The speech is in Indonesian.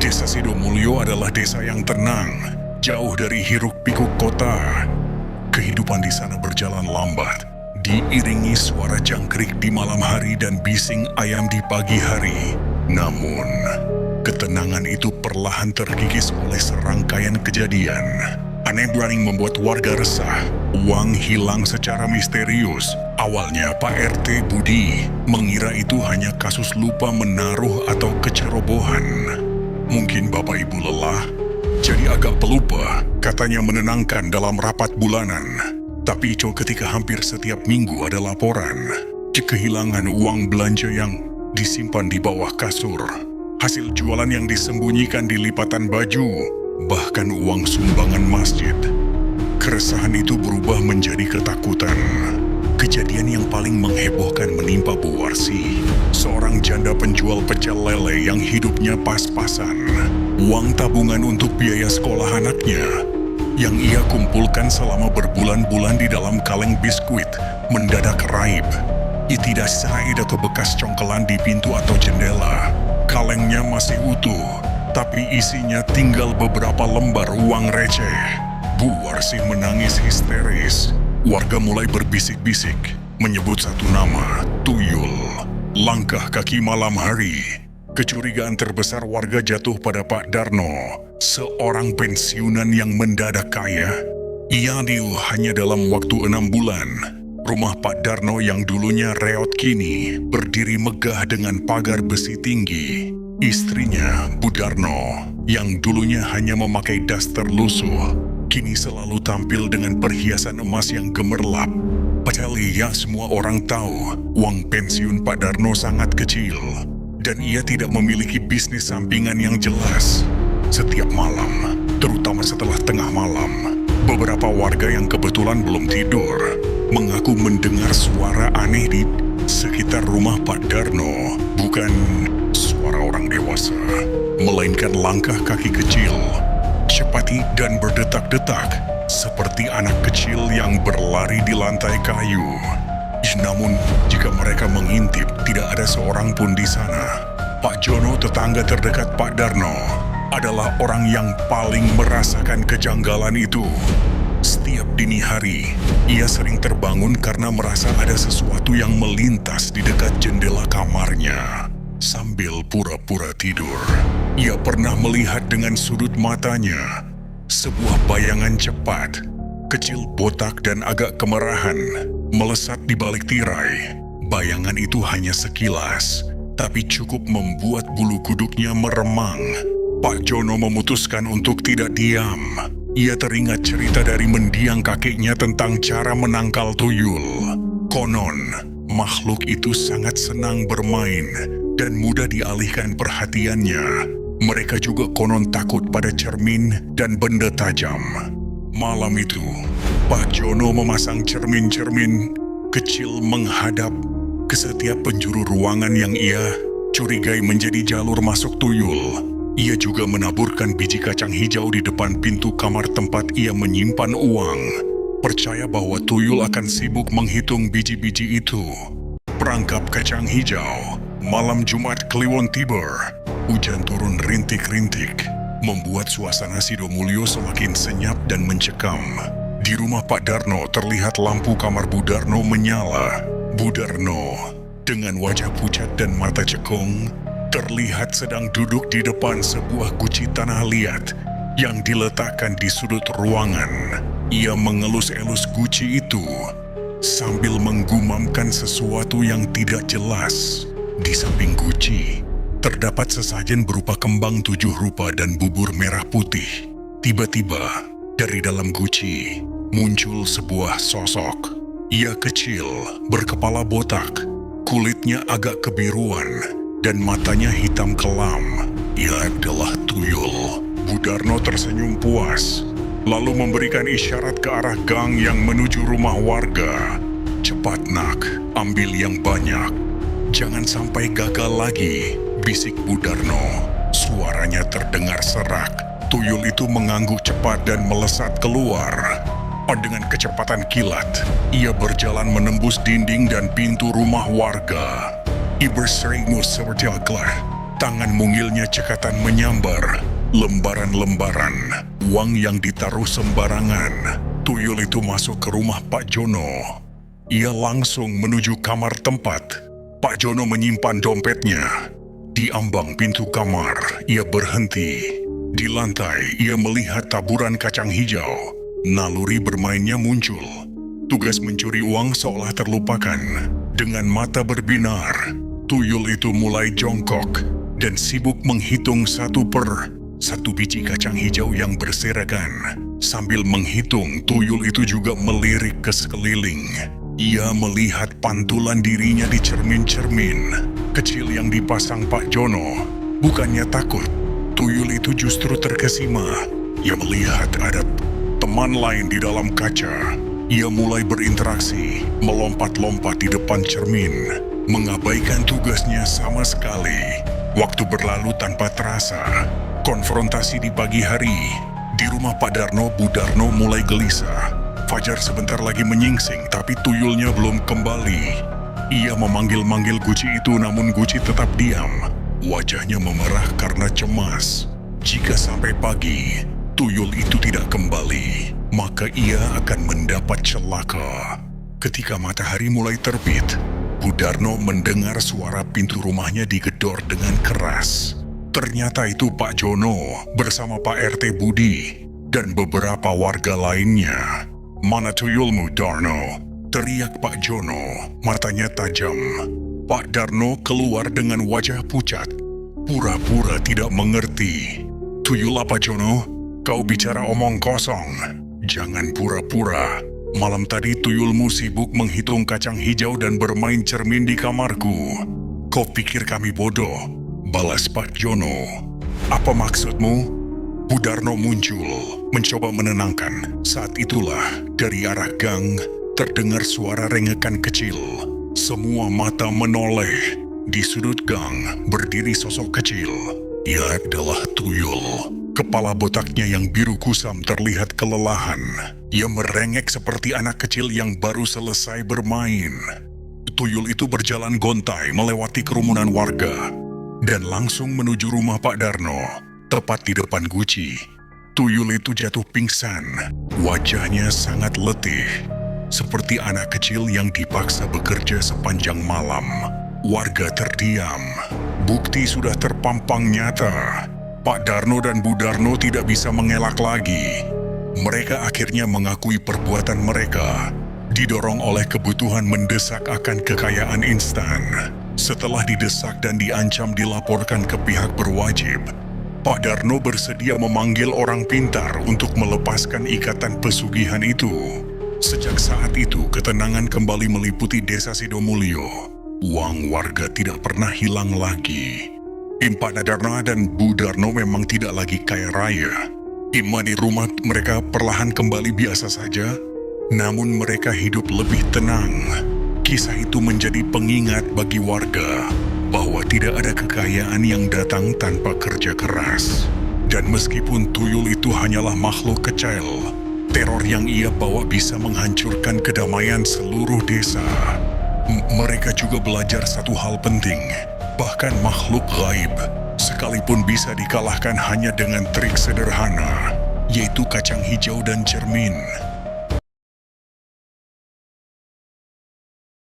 Desa Sidomulyo adalah desa yang tenang, jauh dari hiruk-pikuk kota. Kehidupan di sana berjalan lambat, diiringi suara jangkrik di malam hari dan bising ayam di pagi hari. Namun, ketenangan itu perlahan terkikis oleh serangkaian kejadian. Aneh berani membuat warga resah. Uang hilang secara misterius. Awalnya Pak RT Budi mengira itu hanya kasus lupa menaruh atau kecerobohan. Mungkin Bapak Ibu lelah, jadi agak pelupa, katanya menenangkan dalam rapat bulanan. Tapi ketika hampir setiap minggu ada laporan, kehilangan uang belanja yang disimpan di bawah kasur, hasil jualan yang disembunyikan di lipatan baju, bahkan uang sumbangan masjid. Keresahan itu berubah menjadi ketakutan. Kejadian yang paling menghebohkan menimpa Bu Warsi, seorang janda penjual pecel lele yang hidupnya pas-pasan. Uang tabungan untuk biaya sekolah anaknya yang ia kumpulkan selama berbulan-bulan di dalam kaleng biskuit mendadak raib. Tidak ada bekas congkelan di pintu atau jendela. Kalengnya masih utuh, tapi isinya tinggal beberapa lembar uang receh. Bu Warsi menangis histeris. Warga mulai berbisik-bisik, menyebut satu nama, Tuyul. Langkah kaki malam hari. Kecurigaan terbesar warga jatuh pada Pak Darno, seorang pensiunan yang mendadak kaya. Ia hanya dalam waktu 6 bulan. Rumah Pak Darno yang dulunya reot kini berdiri megah dengan pagar besi tinggi. Istrinya, Bu Darno, yang dulunya hanya memakai daster lusuh, kini selalu tampil dengan perhiasan emas yang gemerlap. Padahal ya semua orang tahu, uang pensiun Pak Darno sangat kecil, dan ia tidak memiliki bisnis sampingan yang jelas. Setiap malam, terutama setelah tengah malam, beberapa warga yang kebetulan belum tidur mengaku mendengar suara aneh di sekitar rumah Pak Darno. Bukan suara orang dewasa, melainkan langkah kaki kecil, cepat dan berdetak-detak, seperti anak kecil yang berlari di lantai kayu. Namun, jika mereka mengintip, tidak ada seorang pun di sana. Pak Jono, tetangga terdekat Pak Darno, adalah orang yang paling merasakan kejanggalan itu. Setiap dini hari, ia sering terbangun karena merasa ada sesuatu yang melintas di dekat jendela kamarnya. Sambil pura-pura tidur, ia pernah melihat dengan sudut matanya sebuah bayangan cepat, kecil, botak, dan agak kemerahan, melesat di balik tirai. Bayangan itu hanya sekilas, tapi cukup membuat bulu kuduknya meremang. Pak Jono memutuskan untuk tidak diam. Ia teringat cerita dari mendiang kakeknya tentang cara menangkal tuyul. Konon, makhluk itu sangat senang bermain dan mudah dialihkan perhatiannya. Mereka juga konon takut pada cermin dan benda tajam. Malam itu, Pak Jono memasang cermin-cermin kecil menghadap ke setiap penjuru ruangan yang ia curigai menjadi jalur masuk tuyul. Ia juga menaburkan biji kacang hijau di depan pintu kamar tempat ia menyimpan uang. Percaya bahwa tuyul akan sibuk menghitung biji-biji itu. Perangkap kacang hijau. Malam Jumat Kliwon tiba. Hujan turun rintik-rintik, membuat suasana Sidomulyo semakin senyap dan mencekam. Di rumah Pak Darno terlihat lampu kamar Bu Darno menyala. Bu Darno, dengan wajah pucat dan mata cekung, terlihat sedang duduk di depan sebuah guci tanah liat yang diletakkan di sudut ruangan. Ia mengelus-elus guci itu sambil menggumamkan sesuatu yang tidak jelas. Di samping guci, terdapat sesajen berupa kembang 7 rupa dan bubur merah putih. Tiba-tiba, dari dalam guci, muncul sebuah sosok. Ia kecil, berkepala botak, kulitnya agak kebiruan, dan matanya hitam kelam. Ia adalah tuyul. Bu Darno tersenyum puas, lalu memberikan isyarat ke arah gang yang menuju rumah warga. Cepat nak, ambil yang banyak. Jangan sampai gagal lagi, bisik Bu Darno. Suaranya terdengar serak. Tuyul itu mengangguk cepat dan melesat keluar. Dengan kecepatan kilat, ia berjalan menembus dinding dan pintu rumah warga. Iberseringmu seperti aglah. Tangan mungilnya cekatan menyambar, lembaran-lembaran, uang yang ditaruh sembarangan. Tuyul itu masuk ke rumah Pak Jono. Ia langsung menuju kamar tempat Pak Jono menyimpan dompetnya. Di ambang pintu kamar, ia berhenti. Di lantai, ia melihat taburan kacang hijau. Naluri bermainnya muncul. Tugas mencuri uang seolah terlupakan. Dengan mata berbinar, tuyul itu mulai jongkok dan sibuk menghitung satu per satu biji kacang hijau yang berserakan. Sambil menghitung, tuyul itu juga melirik ke sekeliling. Ia melihat pantulan dirinya di cermin-cermin kecil yang dipasang Pak Jono. Bukannya takut, tuyul itu justru terkesima. Ia melihat ada teman lain di dalam kaca. Ia mulai berinteraksi, melompat-lompat di depan cermin, mengabaikan tugasnya sama sekali. Waktu berlalu tanpa terasa. Konfrontasi di pagi hari. Di rumah Pak Darno, Bu Darno mulai gelisah. Fajar sebentar lagi menyingsing, tapi tuyulnya belum kembali. Ia memanggil-manggil Guci itu, namun Guci tetap diam. Wajahnya memerah karena cemas. Jika sampai pagi, tuyul itu tidak kembali, maka ia akan mendapat celaka. Ketika matahari mulai terbit, Bu Darno mendengar suara pintu rumahnya digedor dengan keras. Ternyata itu Pak Jono bersama Pak RT Budi dan beberapa warga lainnya. "Mana tuyulmu, Darno?" teriak Pak Jono, matanya tajam. Pak Darno keluar dengan wajah pucat, pura-pura tidak mengerti. "Tuyul apa, Jono? Kau bicara omong kosong. Jangan pura-pura. Malam tadi tuyulmu sibuk menghitung kacang hijau dan bermain cermin di kamarku. Kau pikir kami bodoh?" balas Pak Jono. "Apa maksudmu?" Bu Darno muncul, mencoba menenangkan. Saat itulah, dari arah gang, terdengar suara rengekan kecil. Semua mata menoleh. Di sudut gang, berdiri sosok kecil. Ia adalah tuyul. Kepala botaknya yang biru kusam terlihat kelelahan. Ia merengek seperti anak kecil yang baru selesai bermain. Tuyul itu berjalan gontai melewati kerumunan warga dan langsung menuju rumah Pak Darno. Tepat di depan Guci, tuyul itu jatuh pingsan. Wajahnya sangat letih, seperti anak kecil yang dipaksa bekerja sepanjang malam. Warga terdiam. Bukti sudah terpampang nyata. Pak Darno dan Bu Darno tidak bisa mengelak lagi. Mereka akhirnya mengakui perbuatan mereka, didorong oleh kebutuhan mendesak akan kekayaan instan. Setelah didesak dan diancam dilaporkan ke pihak berwajib, Pak Darno bersedia memanggil orang pintar untuk melepaskan ikatan pesugihan itu. Sejak saat itu, ketenangan kembali meliputi desa Sidomulyo. Uang warga tidak pernah hilang lagi. Pak Darno dan Bu Darno memang tidak lagi kaya raya. Di rumah mereka perlahan kembali biasa saja, namun mereka hidup lebih tenang. Kisah itu menjadi pengingat bagi warga bahwa tidak ada kekayaan yang datang tanpa kerja keras. Dan meskipun tuyul itu hanyalah makhluk kecil, teror yang ia bawa bisa menghancurkan kedamaian seluruh desa. Mereka juga belajar satu hal penting, bahkan makhluk gaib sekalipun bisa dikalahkan hanya dengan trik sederhana, yaitu kacang hijau dan cermin.